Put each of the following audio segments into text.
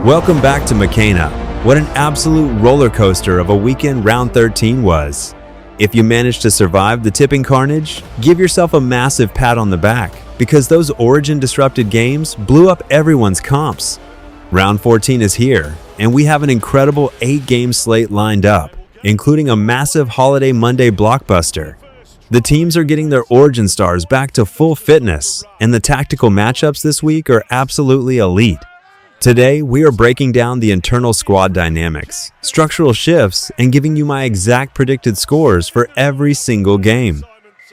Welcome back to Makena. What an absolute roller coaster of a weekend round 13 was. If you managed to survive the tipping carnage, give yourself a massive pat on the back because those origin-disrupted games blew up everyone's comps. Round 14 is here, and we have an incredible 8-game slate lined up, including a massive Holiday Monday blockbuster. The teams are getting their origin stars back to full fitness, and the tactical matchups this week are absolutely elite. Today, we are breaking down the internal squad dynamics, structural shifts, and giving you my exact predicted scores for every single game.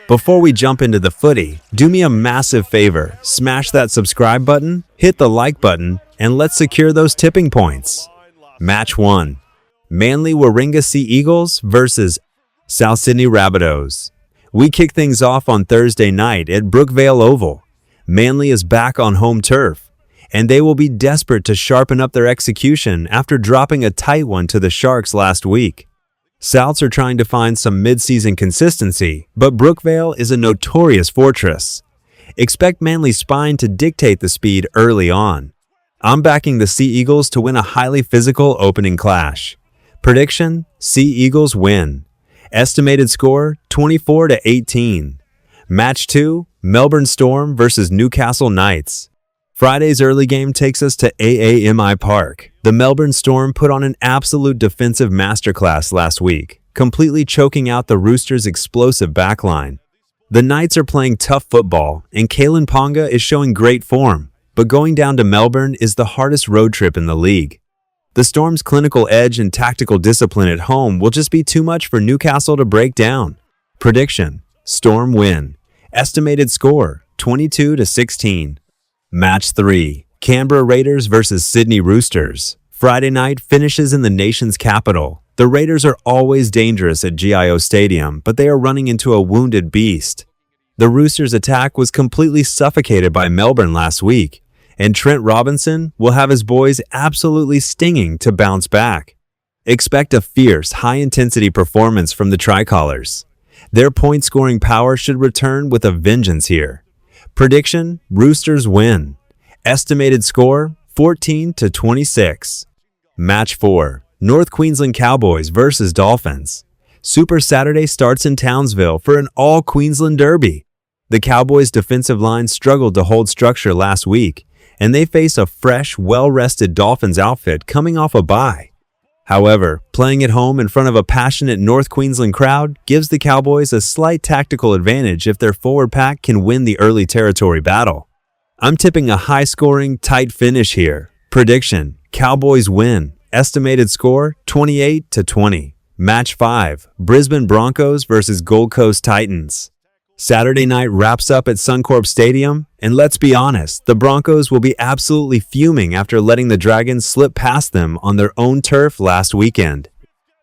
Before we jump into the footy, do me a massive favor, smash that subscribe button, hit the like button, and let's secure those tipping points. Match 1. Manly Warringah Sea Eagles versus South Sydney Rabbitohs. We kick things off on Thursday night at Brookvale Oval. Manly is back on home turf, and they will be desperate to sharpen up their execution after dropping a tight one to the Sharks last week. Souths are trying to find some mid-season consistency, but Brookvale is a notorious fortress. Expect Manly's spine to dictate the speed early on. I'm backing the Sea Eagles to win a highly physical opening clash. Prediction: Sea Eagles win. Estimated score: 24-18. Match 2: Melbourne Storm versus Newcastle Knights. Friday's early game takes us to AAMI Park. The Melbourne Storm put on an absolute defensive masterclass last week, completely choking out the Roosters' explosive backline. The Knights are playing tough football, and Kalen Ponga is showing great form, but going down to Melbourne is the hardest road trip in the league. The Storm's clinical edge and tactical discipline at home will just be too much for Newcastle to break down. Prediction: Storm win. Estimated score: 22-16. Match 3: Canberra Raiders versus Sydney Roosters. Friday night finishes in the nation's capital. The Raiders are always dangerous at GIO Stadium, but they are running into a wounded beast. The Roosters' attack was completely suffocated by Melbourne last week, and Trent Robinson will have his boys absolutely stinging to bounce back. Expect a fierce, high-intensity performance from the Tricolours. Their point-scoring power should return with a vengeance here. Prediction: Roosters win. Estimated score: 14-26. Match 4: North Queensland Cowboys versus Dolphins. Super Saturday starts in Townsville for an all-Queensland derby. The Cowboys' defensive line struggled to hold structure last week, and they face a fresh, well-rested Dolphins outfit coming off a bye. However, playing at home in front of a passionate North Queensland crowd gives the Cowboys a slight tactical advantage if their forward pack can win the early territory battle. I'm tipping a high-scoring, tight finish here. Prediction: Cowboys win. Estimated score: 28-20. Match 5: Brisbane Broncos versus Gold Coast Titans. Saturday night wraps up at Suncorp Stadium, and let's be honest, the Broncos will be absolutely fuming after letting the Dragons slip past them on their own turf last weekend.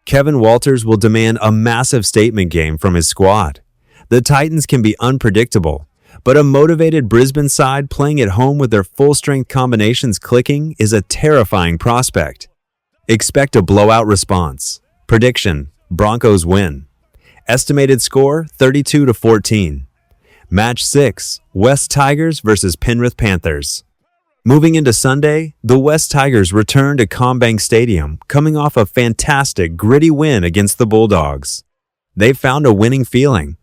Kevin Walters will demand a massive statement game from his squad. The Titans can be unpredictable, but a motivated Brisbane side playing at home with their full-strength combinations clicking is a terrifying prospect. Expect a blowout response. Prediction: Broncos win. Estimated score: 32-14. Match 6: West Tigers versus Penrith Panthers. Moving into Sunday, the West Tigers return to CommBank Stadium, coming off a fantastic, gritty win against the Bulldogs. They've found a winning feeling,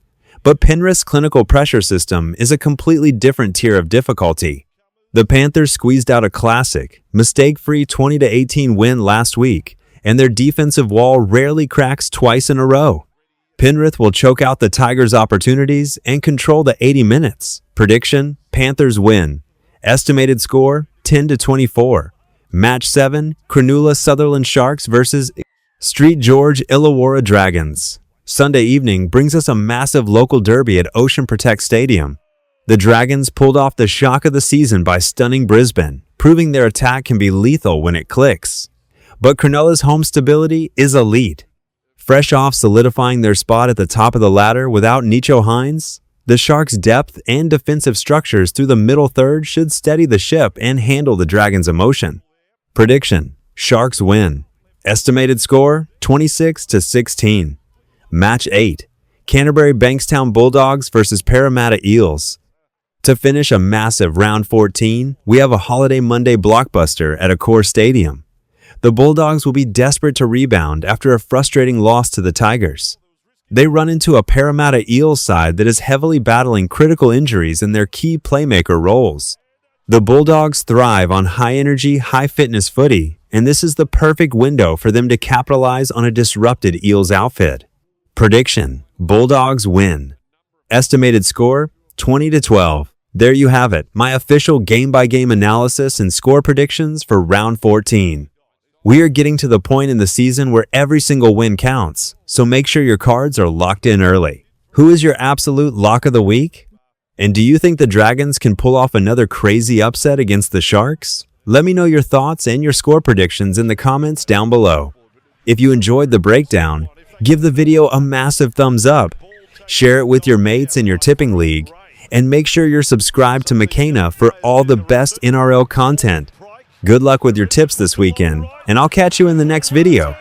but Penrith's clinical pressure system is a completely different tier of difficulty. The Panthers squeezed out a classic, mistake-free 20-18 win last week, and their defensive wall rarely cracks twice in a row. Penrith will choke out the Tigers' opportunities and control the 80 minutes. Prediction: Panthers win. Estimated score: 10-24. Match 7: Cronulla Sutherland Sharks versus Street George Illawarra Dragons. Sunday evening brings us a massive local derby at Ocean Protect Stadium. The Dragons pulled off the shock of the season by stunning Brisbane, proving their attack can be lethal when it clicks. But Cronulla's home stability is elite. Fresh off solidifying their spot at the top of the ladder without Nicho Hines, the Sharks' depth and defensive structures through the middle third should steady the ship and handle the Dragons' emotion. Prediction: Sharks win. Estimated score: 26-16. Match 8: Canterbury Bankstown Bulldogs versus Parramatta Eels. To finish a massive round 14, we have a holiday Monday blockbuster at Accor Stadium. The Bulldogs will be desperate to rebound after a frustrating loss to the Tigers. They run into a Parramatta Eels side that is heavily battling critical injuries in their key playmaker roles. The Bulldogs thrive on high-energy, high-fitness footy, and this is the perfect window for them to capitalize on a disrupted Eels outfit. Prediction: Bulldogs win. Estimated score: 20-12. There you have it, my official game-by-game analysis and score predictions for round 14. We are getting to the point in the season where every single win counts, so make sure your cards are locked in early. Who is your absolute lock of the week? And do you think the Dragons can pull off another crazy upset against the Sharks? Let me know your thoughts and your score predictions in the comments down below. If you enjoyed the breakdown, give the video a massive thumbs up, share it with your mates in your tipping league, and make sure you're subscribed to Makena for all the best NRL content. Good luck with your tips this weekend, and I'll catch you in the next video.